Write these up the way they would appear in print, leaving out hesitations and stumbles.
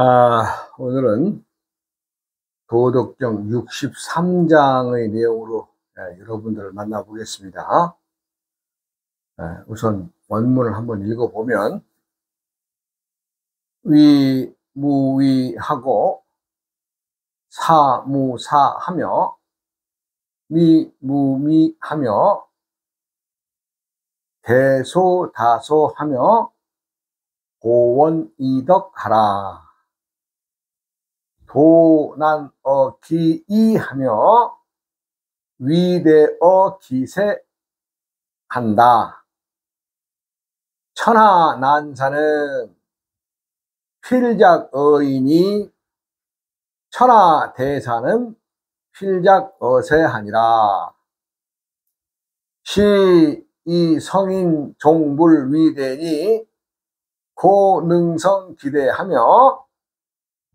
오늘은 도덕경 63장의 내용으로 여러분들을 만나보겠습니다. 우선 원문을 한번 읽어보면, 위무위하고 사무사하며 미무미하며 대소다소하며 고원이덕하라. 도난어 기이하며 위대어 기세한다. 천하난사는 필작어이니 천하대사는 필작어세하니라. 시 이 성인 종불위대니 고능성 기대하며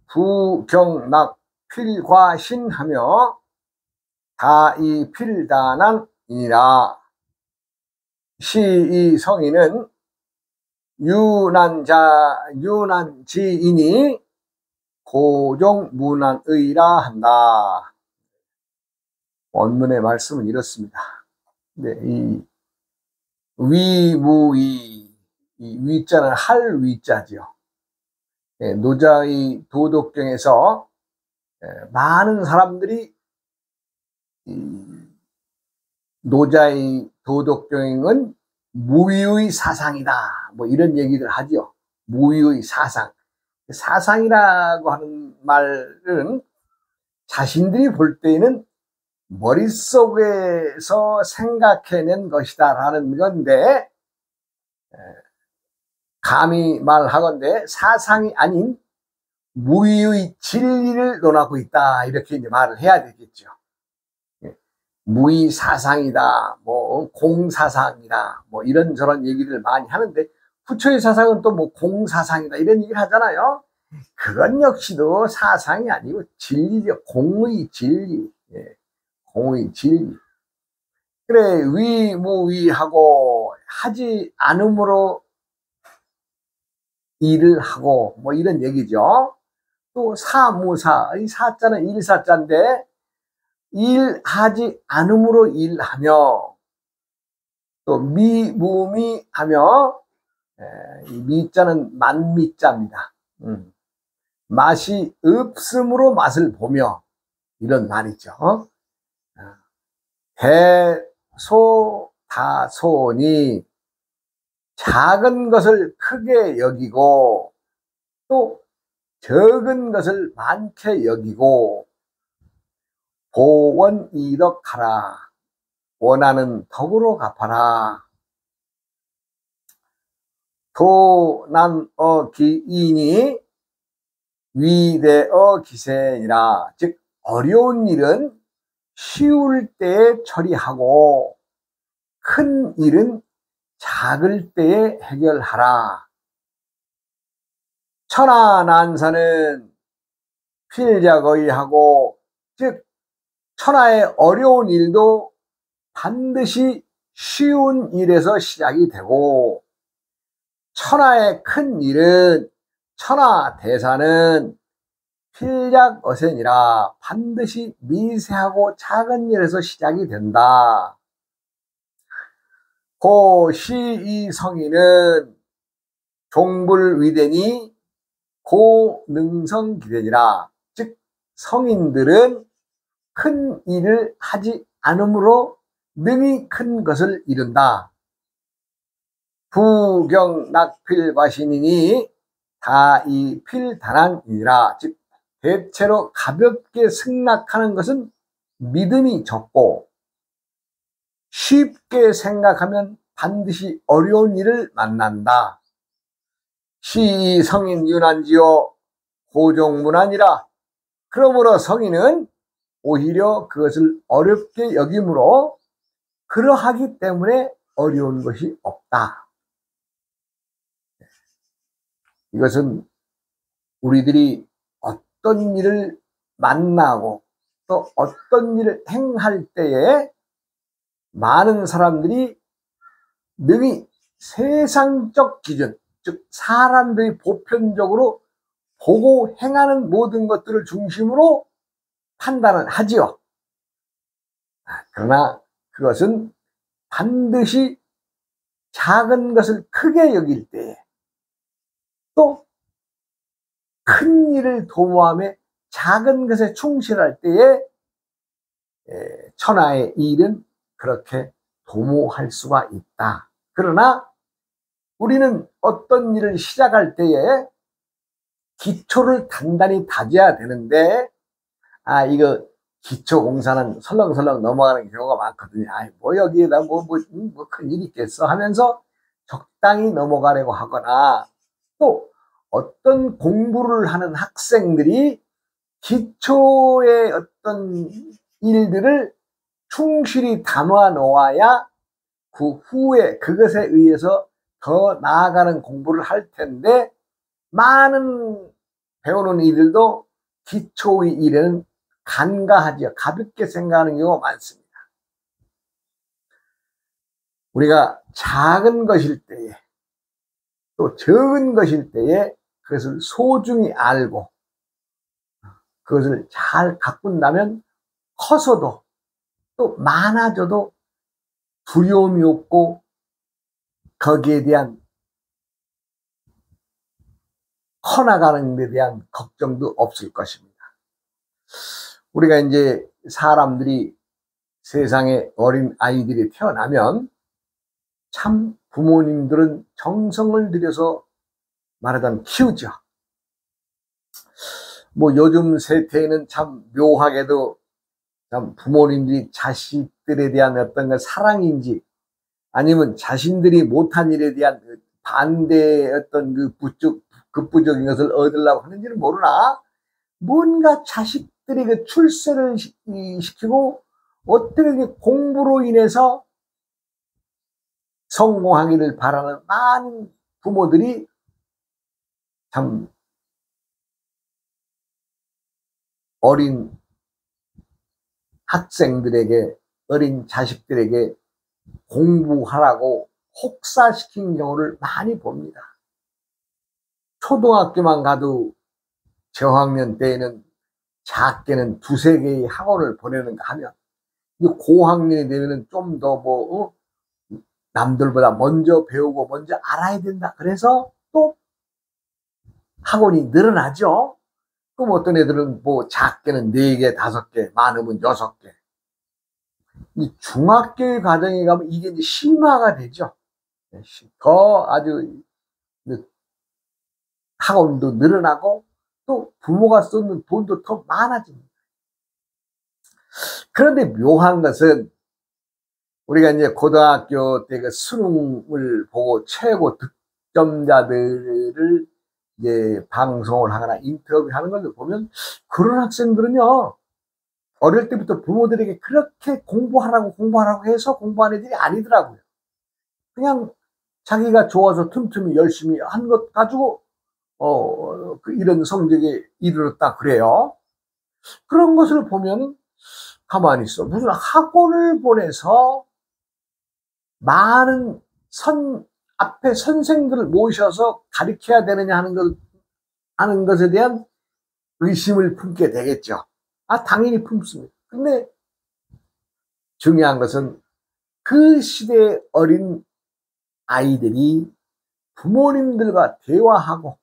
부경락 필과신하며 다이 필단한이니라. 시 이 성인은 유난지이니 고종무난의라 한다. 원문의 말씀은 이렇습니다. 이 위무위, 이 위자는 할 위자지요. 노자의 도덕경에서 많은 사람들이 노자의 도덕경은 무위의 사상이다, 뭐 이런 얘기를 하죠. 무위의 사상. 사상이라고 하는 말은 자신들이 볼 때에는 머릿속에서 생각해낸 것이다 라는 건데, 감히 말하건대 사상이 아닌 무위의 진리를 논하고 있다, 이렇게 이제 말을 해야 되겠죠. 무위 사상이다, 뭐 공사상이다, 뭐 이런저런 얘기를 많이 하는데, 부처의 사상은 또 뭐 공사상이다 이런 얘기를 하잖아요. 그건 역시도 사상이 아니고 진리죠. 공의 진리. 공의 진리. 그래, 위무위하고 하지 않음으로 일을 하고, 뭐 이런 얘기죠. 또 사무사, 이 사자는 일사자인데 일하지 않음으로 일하며, 또 미무미하며, 이 미자는 만미자입니다. 맛이 없음으로 맛을 보며, 이런 말이죠. 대소다소니 작은 것을 크게 여기고 또 적은 것을 많게 여기고 보원이덕하라. 원하는 덕으로 갚아라. 도난어 기이니 위대어 기세니라. 즉 어려운 일은 쉬울 때에 처리하고 큰 일은 작을 때에 해결하라. 천하난사는 필작의하고, 즉 천하의 어려운 일도 반드시 쉬운 일에서 시작이 되고, 천하의 큰 일은, 천하대사는 필작어세니라. 반드시 미세하고 작은 일에서 시작이 된다. 시 이 성인은 종불위대니 고능성 기대니라. 즉 성인들은 큰 일을 하지 않으므로 능히 큰 것을 이룬다. 부경락필과신이니 다이 필단한이니라. 즉 대체로 가볍게 승낙하는 것은 믿음이 적고, 쉽게 생각하면 반드시 어려운 일을 만난다. 시 성인 유난지요 고종무난이라. 그러므로 성인은 오히려 그것을 어렵게 여기므로 그러하기 때문에 어려운 것이 없다. 이것은 우리들이 어떤 일을 만나고 또 어떤 일을 행할 때에 많은 사람들이 능히 세상적 기준, 즉 사람들이 보편적으로 보고 행하는 모든 것들을 중심으로 판단을 하지요. 그러나 그것은 반드시 작은 것을 크게 여길 때에, 또 큰 일을 도모하며 작은 것에 충실할 때에 천하의 일은 그렇게 도모할 수가 있다. 그러나 우리는 어떤 일을 시작할 때에 기초를 단단히 다져야 되는데, 이거 기초공사는 설렁설렁 넘어가는 경우가 많거든요. 뭐 여기에다 뭐 큰일이 있겠어 하면서 적당히 넘어가려고 하거나, 또 어떤 공부를 하는 학생들이 기초의 어떤 일들을 충실히 담아 놓아야 그 후에 그것에 의해서 더 나아가는 공부를 할 텐데, 많은 배우는 이들도 기초의 일에는 간과하죠. 가볍게 생각하는 경우가 많습니다. 우리가 작은 것일 때에, 또 적은 것일 때에 그것을 소중히 알고 그것을 잘 가꾼다면 커서도, 또 많아져도 두려움이 없고 거기에 대한 커나가는 데 대한 걱정도 없을 것입니다. 우리가 이제 사람들이 세상에 어린 아이들이 태어나면 참 부모님들은 정성을 들여서 말하자면 키우죠. 뭐 요즘 세태에는 참 묘하게도 참 부모님들이 자식들에 대한 어떤 그 사랑인지, 아니면 자신들이 못한 일에 대한 반대의 어떤 그 극부적인 것을 얻으려고 하는지는 모르나, 뭔가 자식들이 그 출세를 시키고 어떻게 공부로 인해서 성공하기를 바라는 많은 부모들이 참 어린 학생들에게, 어린 자식들에게 공부하라고 혹사시킨 경우를 많이 봅니다. 초등학교만 가도 저학년 때에는 작게는 두세 개의 학원을 보내는가 하면, 고학년이 되면 좀 더 남들보다 먼저 배우고 먼저 알아야 된다. 그래서 또 학원이 늘어나죠. 그럼 어떤 애들은 뭐 작게는 4개, 5개, 많으면 6개. 이 중학교의 과정에 가면 이게 이제 심화가 되죠. 더 아주 학원도 늘어나고, 또 부모가 쓰는 돈도 더 많아집니다. 그런데 묘한 것은, 우리가 이제 고등학교 때 그 수능을 보고 최고 득점자들을 이제 방송을 하거나 인터뷰하는 걸 보면, 그런 학생들은요, 어릴 때부터 부모들에게 그렇게 공부하라고 해서 공부하는 애들이 아니더라고요. 그냥 자기가 좋아서 틈틈이 열심히 한 것 가지고 이런 성적에 이르렀다 그래요. 그런 것을 보면 가만히 있어, 무슨 학원을 보내서 많은 앞에 선생들을 모셔서 가르쳐야 되느냐 하는 것에 대한 의심을 품게 되겠죠. 당연히 품습니다. 근데 중요한 것은 그 시대의 어린 아이들이 부모님들과 대화하고,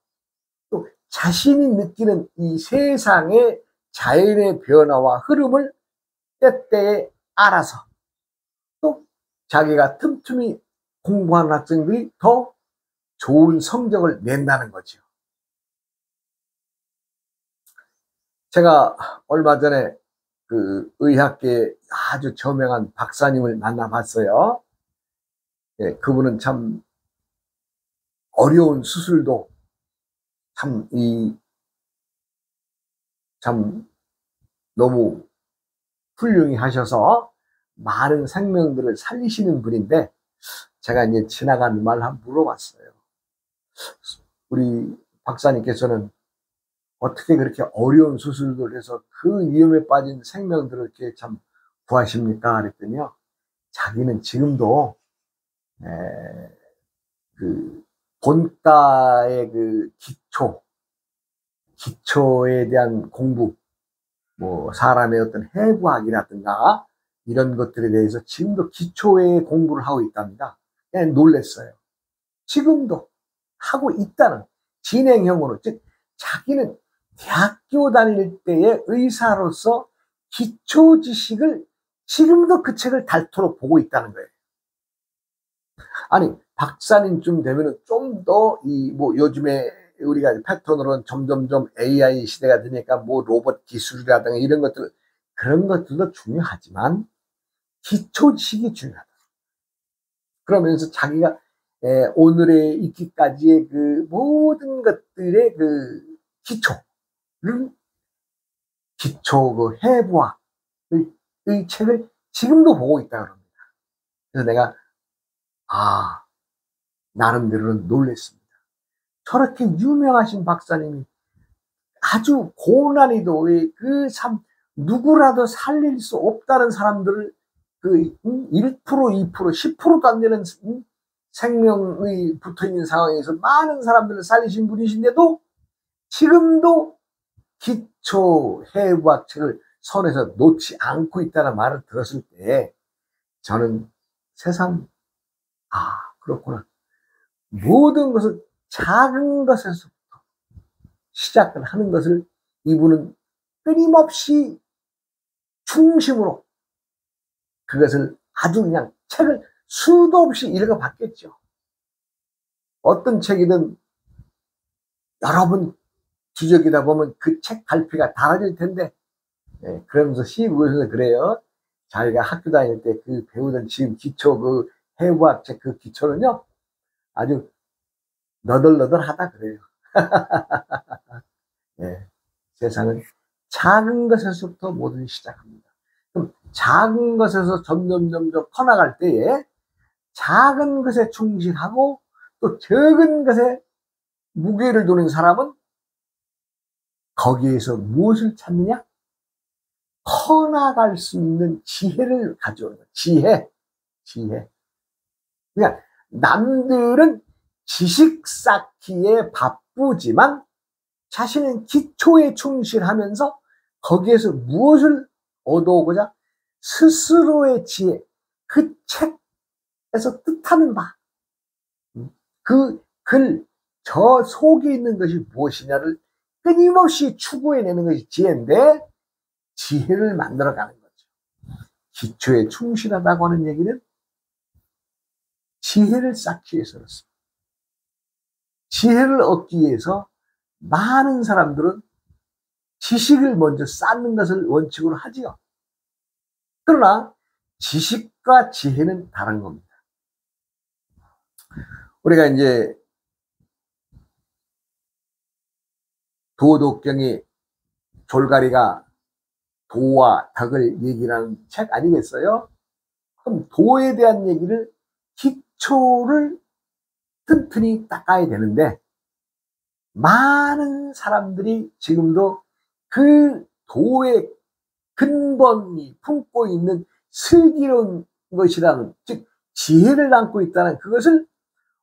또 자신이 느끼는 이 세상의 자연의 변화와 흐름을 때때에 알아서, 또 자기가 틈틈이 공부하는 학생들이 더 좋은 성적을 낸다는 거죠. 제가 얼마 전에 그 의학계에 아주 저명한 박사님을 만나봤어요. 그분은 참 어려운 수술도 참 너무 훌륭히 하셔서 많은 생명들을 살리시는 분인데, 제가 이제 지나가는 말 한번 물어봤어요. 우리 박사님께서는 어떻게 그렇게 어려운 수술을 해서 그 위험에 빠진 생명들을 이렇게 참 구하십니까? 그랬더니요, 자기는 지금도 그 본과의 그 기초에 대한 공부, 뭐 사람의 어떤 해부학이라든가 이런 것들에 대해서 지금도 기초의 공부를 하고 있답니다. 그냥 놀랬어요. 지금도 하고 있다는 진행형으로, 즉 자기는 대학교 다닐 때의 의사로서 기초 지식을 지금도 그 책을 닳도록 보고 있다는 거예요. 아니 박사님쯤 되면은 좀 더 이 뭐 요즘에 우리가 패턴으로는 점점점 AI 시대가 되니까 뭐 로봇 기술이라든가 이런 것들, 그런 것들도 중요하지만 기초 지식이 중요하다. 그러면서 자기가 오늘에 있기까지의 그 모든 것들의 그 기초 그 해부학의 책을 지금도 보고 있다 그럽니다. 그래서 내가 나름대로는 놀랬습니다. 저렇게 유명하신 박사님이 아주 고난이도 그 참 누구라도 살릴 수 없다는 사람들을 그 1%, 2%, 10%도 안 되는 생명이 붙어 있는 상황에서 많은 사람들을 살리신 분이신데도 지금도 기초 해부학 책을 손에서 놓지 않고 있다는 말을 들었을 때 저는 세상, 그렇구나. 모든 것을 작은 것에서부터 시작을 하는 것을 이분은 끊임없이 중심으로 그것을 아주 그냥 책을 수도 없이 읽어봤겠죠. 어떤 책이든 여러분 뒤적이다 보면 그 책 갈피가 달라질 텐데, 그러면서 시국에서 그래요. 자기가 학교 다닐 때 그 배우던 지금 기초 그 해부학 책 그 기초는요 아주 너덜너덜하다 그래요. 세상은 작은 것에서부터 모든 시작합니다. 그럼 작은 것에서 점점 커나갈 때에 작은 것에 충실하고 또 적은 것에 무게를 두는 사람은 거기에서 무엇을 찾느냐? 커나갈 수 있는 지혜를 가져오는 거예요. 지혜. 그러니까 남들은 지식 쌓기에 바쁘지만 자신은 기초에 충실하면서 거기에서 무엇을 얻어오고자 스스로의 지혜, 그 책에서 뜻하는 바, 그 글, 저 속에 있는 것이 무엇이냐를 끊임없이 추구해내는 것이 지혜인데, 지혜를 만들어가는 거죠. 기초에 충실하다고 하는 얘기는 지혜를 쌓기 위해서 그렇습니다. 지혜를 얻기 위해서 많은 사람들은 지식을 먼저 쌓는 것을 원칙으로 하지요. 그러나 지식과 지혜는 다른 겁니다. 우리가 이제 도덕경의 졸가리가 도와 덕을 얘기하는 책 아니겠어요? 그럼 도에 대한 얘기를, 기초를 튼튼히 닦아야 되는데 많은 사람들이 지금도 그 도의 근본이 품고 있는 슬기로운 것이라는, 즉 지혜를 담고 있다는 그것을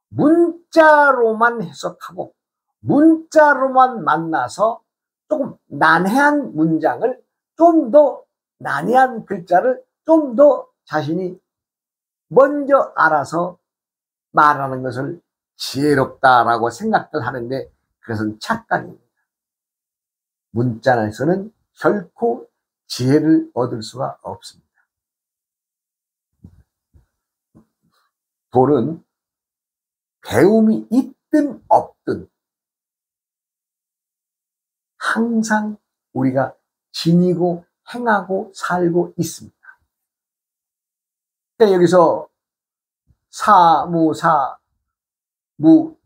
문자로만 해석하고 문자로만 만나서 조금 난해한 문장을, 좀 더 난해한 글자를 좀 더 자신이 먼저 알아서 말하는 것을 지혜롭다라고 생각들 하는데 그것은 착각입니다. 문자에서는 결코 지혜를 얻을 수가 없습니다. 도는 배움이 있든 없든 항상 우리가 지니고 행하고 살고 있습니다. 여기서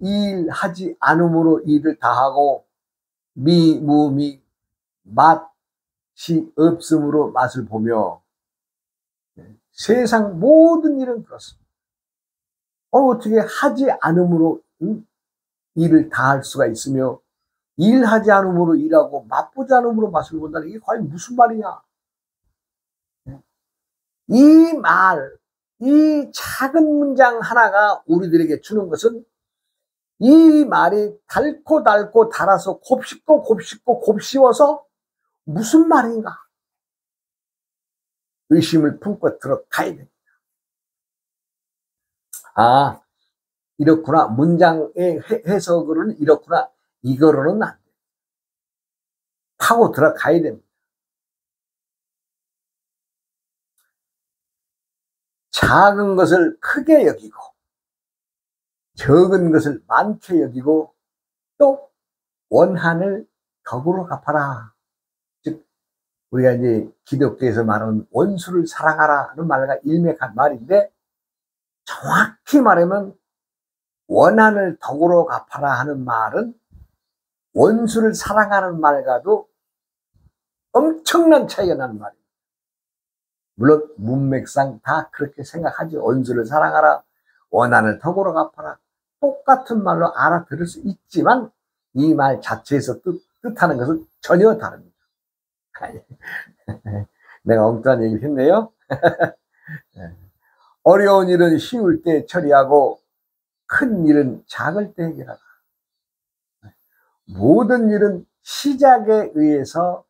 일하지 않음으로 일을 다하고 미무미 맛이 없음으로 맛을 보며, 세상 모든 일은 그렇습니다. 어떻게 하지 않음으로 일을 다할 수가 있으며 일하지 않음으로 일하고 맛보지 않음으로 맛을 본다는 게 과연 무슨 말이냐? 이 말, 이 작은 문장 하나가 우리들에게 주는 것은 이 말이 달고 달고 달아서 곱씹고 곱씹고 곱씹어서 무슨 말인가 의심을 품고 들어가야 됩니다. 아, 이렇구나. 문장의 해석으로는 이렇구나. 이거로는 안 돼. 파고 들어가야 됩니다. 작은 것을 크게 여기고 적은 것을 많게 여기고 또 원한을 덕으로 갚아라. 즉 우리가 이제 기독교에서 말하는 원수를 사랑하라는 말과 일맥한 말인데, 정확히 말하면 원한을 덕으로 갚아라 하는 말은 원수를 사랑하는 말과도 엄청난 차이가 나는 말이에요. 물론 문맥상 다 그렇게 생각하죠. 원수를 사랑하라, 원한을 덕으로 갚아라, 똑같은 말로 알아들을 수 있지만 이 말 자체에서 뜻하는 것은 전혀 다릅니다. 내가 엉뚱한 얘기를 했네요. 어려운 일은 쉬울 때 처리하고 큰 일은 작을 때 해결하라. 모든 일은 시작에 의해서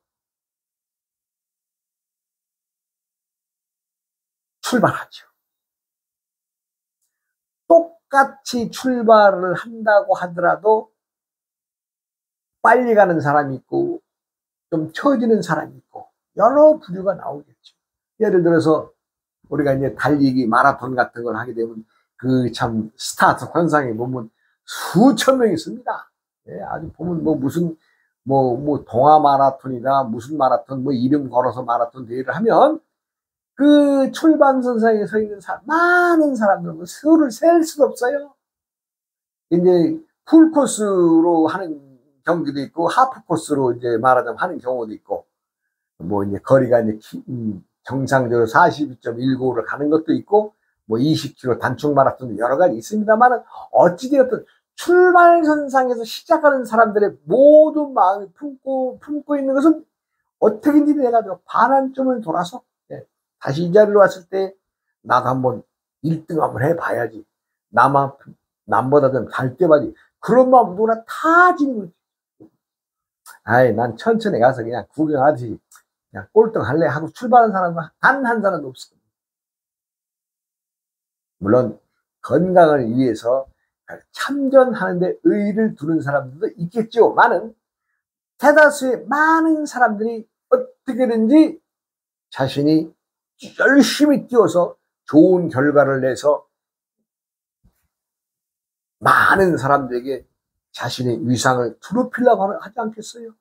출발하죠. 똑같이 출발을 한다고 하더라도 빨리 가는 사람이 있고 좀 처지는 사람이 있고 여러 부류가 나오겠죠. 예를 들어서 우리가 이제 달리기 마라톤 같은 걸 하게 되면 그 참 스타트 현상에 보면 수천 명이 있습니다. 예, 아주 보면 뭐 무슨 뭐 동아 마라톤이다 무슨 마라톤 뭐 이름 걸어서 마라톤 대회를 하면 그 출발선상에 서 있는 많은 사람들 뭐 수를 셀 수도 없어요. 이제 풀 코스로 하는 경기도 있고 하프 코스로 이제 말하자면 하는 경우도 있고, 뭐 이제 거리가 이제 정상적으로 42.195를 가는 것도 있고 뭐 20km 단축 마라톤도 여러 가지 있습니다만, 어찌되었든 출발선상에서 시작하는 사람들의 모든 마음이 품고 있는 것은 어떻게든지 내가 반환점을 돌아서 다시 이 자리로 왔을 때 나도 한번 1등 한번 해봐야지, 남보다 좀 잘 뛰어봐야지, 그런 마음 누구나 다 지니고 있지. 아이, 난 천천히 가서 그냥 구경하듯이 그냥 꼴등 할래 하고 출발한 사람은 단 한 사람도 없어. 물론 건강을 위해서 참전하는데 의의를 두는 사람들도 있겠죠. 많은 대다수의 많은 사람들이 어떻게든지 자신이 열심히 뛰어서 좋은 결과를 내서 많은 사람들에게 자신의 위상을 드높이려고 하지 않겠어요?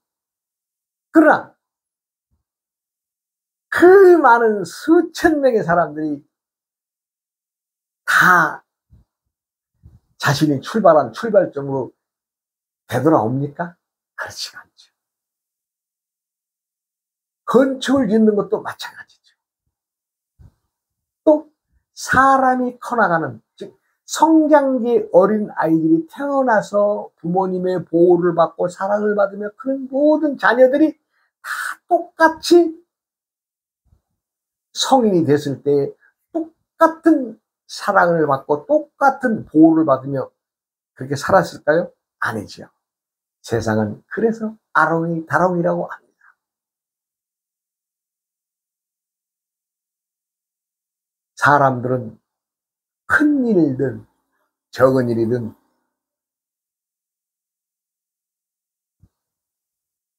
그러나 그 많은 수천 명의 사람들이 다 자신이 출발한 출발점으로 되돌아옵니까? 그렇지 않죠. 건축을 짓는 것도 마찬가지죠. 또 사람이 커나가는, 즉 성장기 어린 아이들이 태어나서 부모님의 보호를 받고 사랑을 받으며 그런 모든 자녀들이 다 똑같이 성인이 됐을 때 똑같은 사랑을 받고 똑같은 보호를 받으며 그렇게 살았을까요? 아니지요. 세상은 그래서 아롱이 다롱이라고 합니다. 사람들은 큰 일이든 적은 일이든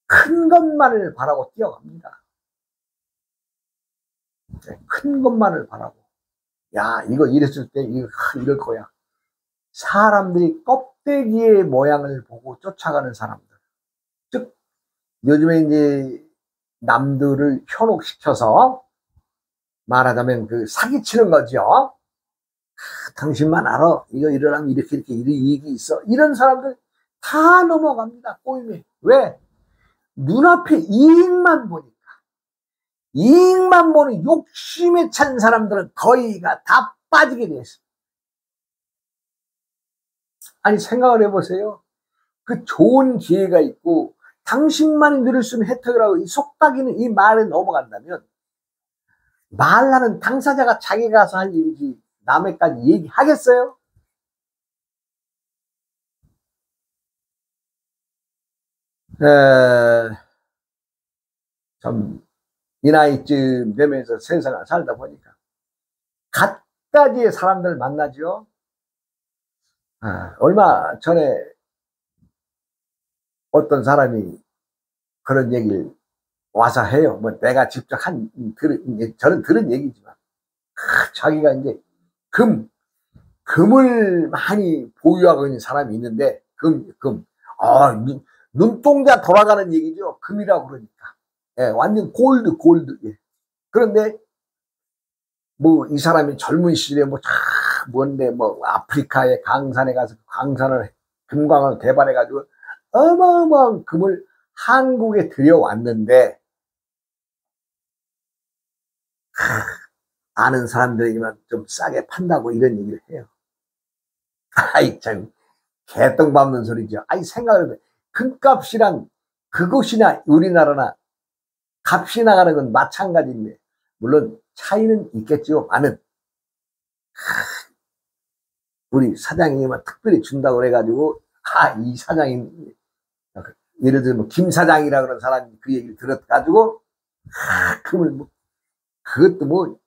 큰 것만을 바라고 뛰어갑니다. 큰 것만을 바라고, 야 이거 이랬을 때 이거 이럴 거야. 사람들이 껍데기의 모양을 보고 쫓아가는 사람들, 즉 요즘에 이제 남들을 현혹시켜서 말하자면 그 사기치는 거죠. 당신만 알아, 이거 일어나면 이렇게 이익이 있어, 이런 사람들 다 넘어갑니다. 꼬임에. 왜? 눈앞에 이익만 보니까. 이익만 보는 욕심에 찬 사람들은 거의가 다 빠지게 되어 있습니다. 아니 생각을 해보세요. 그 좋은 기회가 있고 당신만이 누릴 수 있는 혜택이라고 이 속닥이는 이 말에 넘어간다면, 말하는 당사자가 자기가 가서 할 일이지 남에까지 얘기하겠어요? 에, 참, 이 나이쯤 되면서 세상을 살다 보니까 갖가지의 사람들 만나죠. 얼마 전에 어떤 사람이 그런 얘기를 와서 해요. 뭐 내가 직접 저는 들은 얘기지만, 자기가 이제 금을 많이 보유하고 있는 사람이 있는데, 눈동자 돌아가는 얘기죠. 금이라고 그러니까. 예, 완전 골드. 예. 그런데, 뭐, 이 사람이 젊은 시절에 아프리카의 강산에 가서 금광을 개발해가지고, 어마어마한 금을 한국에 들여왔는데, 아는 사람들에게만 좀 싸게 판다고 이런 얘기를 해요. 아이, 참, 개똥 밟는 소리죠. 아이, 생각을 해보면, 금값이란 그것이나 우리나라나 값이 나가는 건 마찬가지인데, 물론 차이는 있겠죠. 많은. 우리 사장님은 특별히 준다고 그래가지고, 이 사장님, 예를 들면 김 사장이라 그런 사람이 그 얘기를 들어가지고, 금을 그것도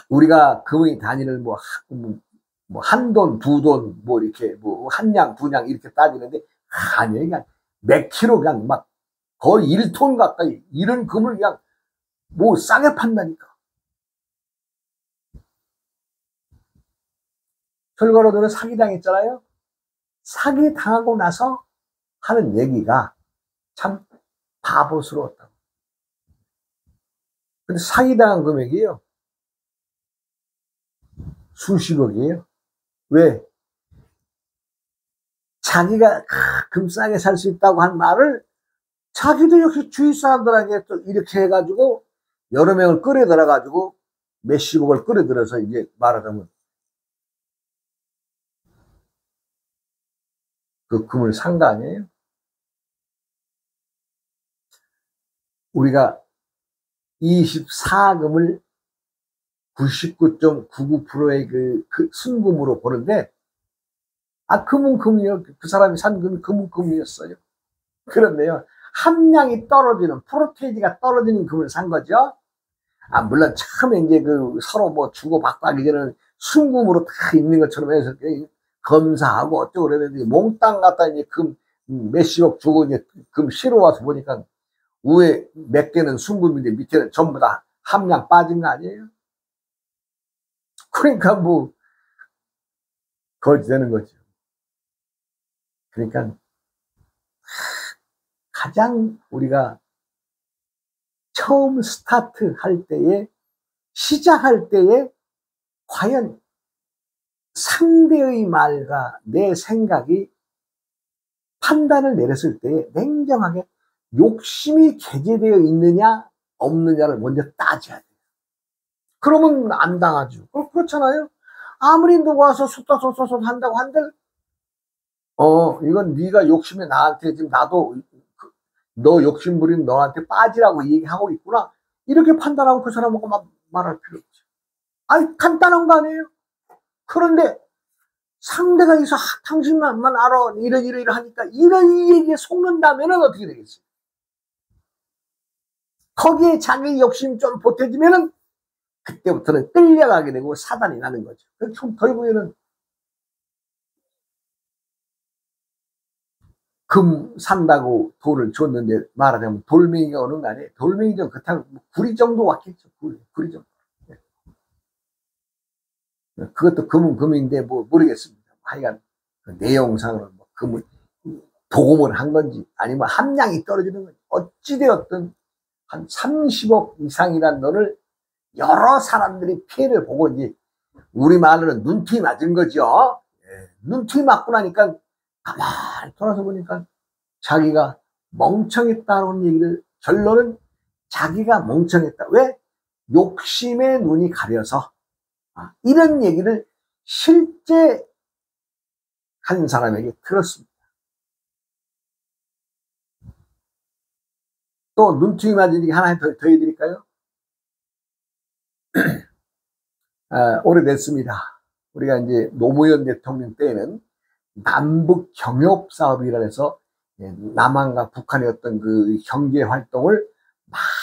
우리가 금이 단위를 한 돈, 두 돈, 이렇게, 한 냥, 두 냥 이렇게 따지는데, 아니에요. 그냥 몇 킬로 그냥 막 거의 1톤 가까이 이런 금을 그냥 싸게 판다니까. 결과로는 사기당했잖아요. 사기당하고 나서 하는 얘기가 참 바보스러웠다고. 근데 사기당한 금액이에요. 수십억이에요. 왜? 자기가 금 싸게 살 수 있다고 한 말을 자기도 역시 주위 사람들에게 또 이렇게 해가지고 여러 명을 끌어들어가지고 몇십억을 끌어들여서 이제 말하자면 그 금을 산 거 아니에요? 우리가 24금을 99.99%의 그 순금으로 보는데, 금은 금이요. 그 사람이 산 금은 금이었어요. 그런데요, 함량이 떨어지는, 프로테이지가 떨어지는 금을 산 거죠. 물론 처음에 이제 서로 주고받고 하기 전에는 순금으로 다 있는 것처럼 해서 검사하고 어쩌고 그랬는데, 몽땅 갖다 이제 몇십억 주고 이제 금 실어 와서 보니까 위에 몇 개는 순금인데 밑에는 전부 다 함량 빠진 거 아니에요? 그러니까 거지 되는 거죠. 그러니까 가장 우리가 처음 시작할 때에 과연 상대의 말과 내 생각이 판단을 내렸을 때 냉정하게 욕심이 개재되어 있느냐 없느냐를 먼저 따져야 돼요. 그러면 안 당하죠. 그렇잖아요. 아무리 누가 와서 숫다소소소 한다고 한들, 이건 네가 욕심에 나한테 지금 나도 너 욕심 부리는 너한테 빠지라고 얘기하고 있구나. 이렇게 판단하고 그 사람하고 말할 필요 없죠. 간단한 거 아니에요? 그런데 상대가 있어, 당신만 알아. 이런 하니까 이런 얘기에 속는다면 어떻게 되겠어요? 거기에 자기 욕심 좀 보태지면은 그때부터는 끌려가게 되고 사단이 나는 거죠. 결국에는 금 산다고 돈을 줬는데 말하자면 돌멩이가 오는 거 아니에요? 돌멩이 좀 그렇다고 구리 정도 왔겠죠. 구리 정도. 그것도 금은 금인데 모르겠습니다. 하여간 그 내용상으로는 금을 도금을 한 건지 아니면 함량이 떨어지는 건지 어찌되었든 한 30억 이상이라는 돈을 여러 사람들이 피해를 보고 이제 우리말로는 눈티 맞은 거죠. 눈티 맞고 나니까 가만히 돌아서 보니까 자기가 멍청했다는 얘기를, 결론은 자기가 멍청했다. 왜? 욕심에 눈이 가려서. 이런 얘기를 실제 한 사람에게 들었습니다. 또 눈팅이 맞은 얘기 하나 더 해드릴까요? 오래됐습니다. 우리가 이제 노무현 대통령 때에는 남북 경협 사업이라 해서 남한과 북한의 어떤 그 경제 활동을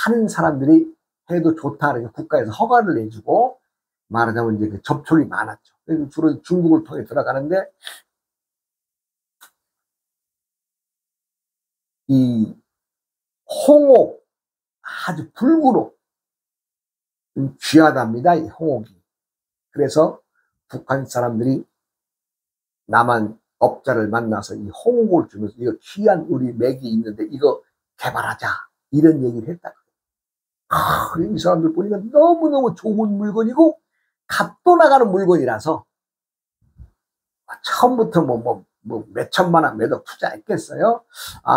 많은 사람들이 해도 좋다 이렇게 국가에서 허가를 내주고 말하자면 이제 그 접촉이 많았죠. 주로 중국을 통해 들어가는데 이 홍옥 아주 붉은 옥 귀하답니다. 이 홍옥이. 그래서 북한 사람들이 남한 업자를 만나서 이 홍옥을 주면서 이거 귀한 우리 맥이 있는데 이거 개발하자 이런 얘기를 했다. 이 사람들 보니까 너무너무 좋은 물건이고 값도 나가는 물건이라서 처음부터 몇 천만 원 매도 투자했겠어요?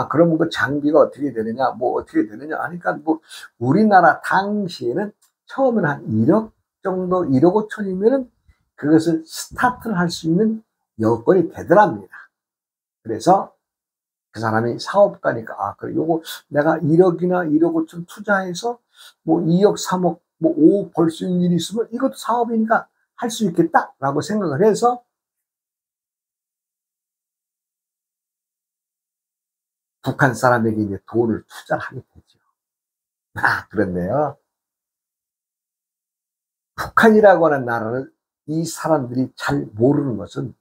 그러면 그 장비가 어떻게 되느냐, 어떻게 되느냐 하니까 우리나라 당시에는 처음에는 한 1억 정도, 1억 5천이면은 그것을 스타트를 할 수 있는 여건이 되더랍니다. 그래서 그 사람이 사업가니까, 그래, 요거 내가 1억이나 1억 5천 투자해서 2억, 3억, 5억 벌 수 있는 일이 있으면 이것도 사업이니까 할 수 있겠다라고 생각을 해서 북한 사람에게 이제 돈을 투자를 하게 되죠. 그런데요. 북한이라고 하는 나라를 이 사람들이 잘 모르는 것은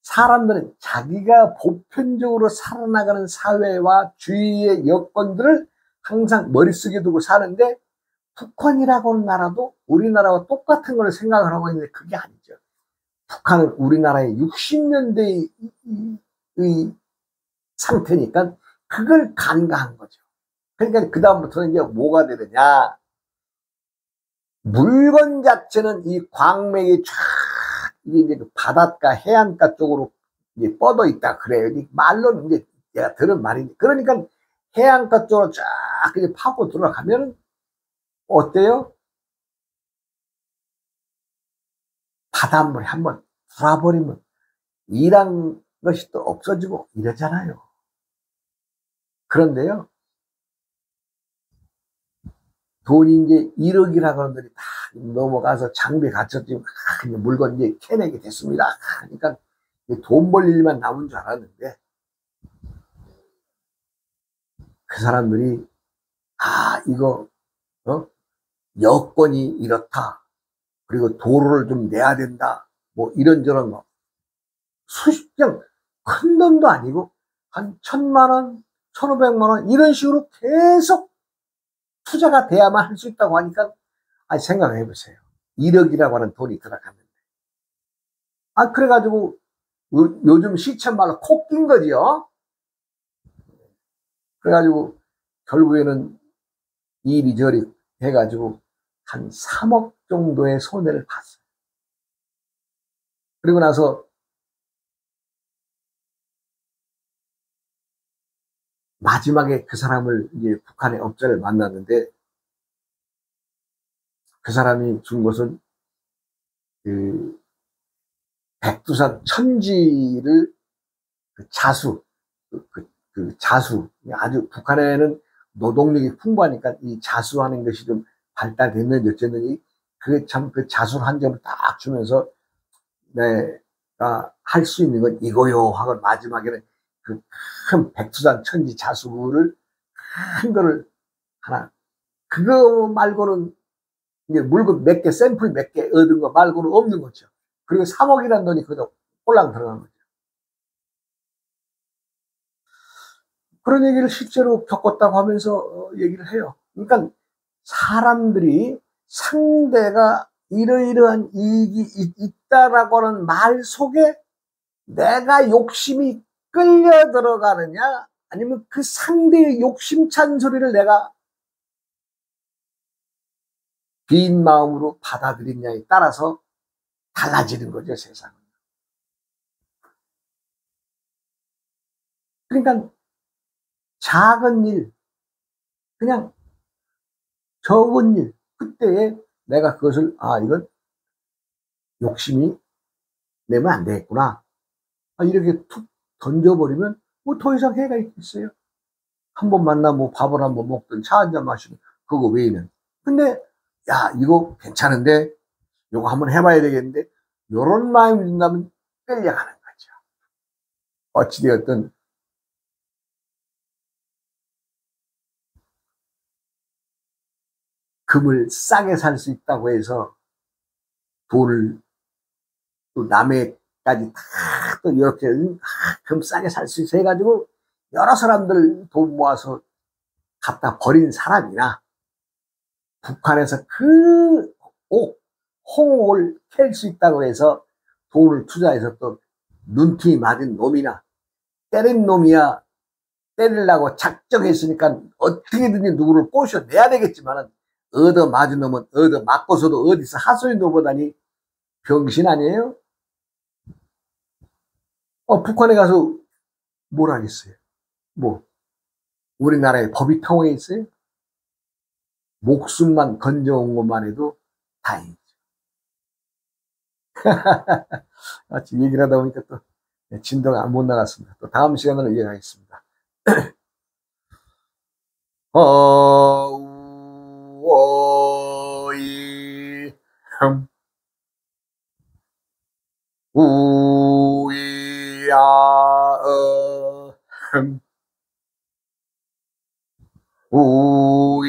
사람들은 자기가 보편적으로 살아나가는 사회와 주위의 여건들을 항상 머릿속에 두고 사는데 북한이라고 하는 나라도 우리나라와 똑같은 걸 생각을 하고 있는데 그게 아니죠. 북한은 우리나라의 60년대의 상태니까 그걸 간과한 거죠. 그러니까 그 다음부터는 이제 뭐가 되느냐. 물건 자체는 이 광맥이 쫙 이제 그 바닷가 해안가 쪽으로 이제 뻗어 있다 그래요. 말로는 이제 내가 들은 말이니. 그러니까 해안가 쪽으로 쫙 이제 파고 들어가면은 어때요? 바닷물에 한번 들어버리면 일한 것이 또 없어지고 이러잖아요. 그런데요. 돈이 이제 1억이라고 하는 들이 다 넘어가서 장비 갖췄지 물건 이제 캐내게 됐습니다. 그러니까 돈 벌 일만 남은 줄 알았는데 그 사람들이 이거 여건이 이렇다. 그리고 도로를 좀 내야 된다. 이런저런 거. 수십장 큰 돈도 아니고 한 1,000만 원, 1,500만 원 이런 식으로 계속 투자가 돼야만 할 수 있다고 하니까 생각해 보세요. 1억이라고 하는 돈이 들어갔는데. 그래가지고 요즘 시쳇말로 콕 낀 거지요. 그래가지고 결국에는 이리저리 해가지고 한 3억 정도의 손해를 봤어요. 그리고 나서 마지막에 그 사람을 이제 북한의 업자를 만났는데 그 사람이 준 것은 그 백두산 천지를 자수, 그 자수, 아주 북한에는 노동력이 풍부하니까 이 자수하는 것이 좀 발달됐는지 어쨌는지 그게 참 그 자수를 한 점을 딱 주면서 내가 할 수 있는 건 이거요 하고 마지막에는 그 큰 백두산 천지 자수를 큰 거를 하나 그거 말고는 이제 물건 몇 개 샘플 몇 개 얻은 거 말고는 없는 거죠. 그리고 3억이라는 돈이 그저 꼴랑 들어간 거죠. 그런 얘기를 실제로 겪었다고 하면서 얘기를 해요. 그러니까 사람들이 상대가 이러이러한 이익이 있다라고 하는 말 속에 내가 욕심이 끌려 들어가느냐 아니면 그 상대의 욕심찬 소리를 내가 빈 마음으로 받아들이냐에 따라서 달라지는 거죠, 세상은. 그러니까 작은 일, 그냥 적은 일, 그때에 내가 그것을 이건 욕심이 내면 안 되겠구나. 이렇게 툭 던져버리면 더 이상 해가 있겠어요. 한 번 만나 밥을 한번 먹든 차 한잔 마시든 그거 외에는. 근데 이거 괜찮은데 이거 한번 해봐야 되겠는데 이런 마음이 든다면 끌려가는 거죠. 어찌되었든 금을 싸게 살 수 있다고 해서 돈을 또 남해까지 다 또 이렇게 금 싸게 살 수 있어 해가지고 여러 사람들 돈 모아서 갖다 버린 사람이나 북한에서 그 홍옥을 캘 수 있다고 해서 돈을 투자해서 또 눈티 맞은 놈이나 때린 놈이야 때리려고 작정했으니까 어떻게든지 누구를 꼬셔내야 되겠지만은 얻어 맞은 놈은 얻어 맞고서도 어디서 하소연 놓보다니 병신 아니에요? 북한에 가서 뭘 하겠어요? 뭐 우리나라에 법이 통해 있어요? 목숨만 건져온 것만 해도 다행이죠. 얘기를 하다 보니까 또 진도가 못 나갔습니다. 또 다음 시간으로 이어가겠습니다. 어우어이 우이야어 우이야어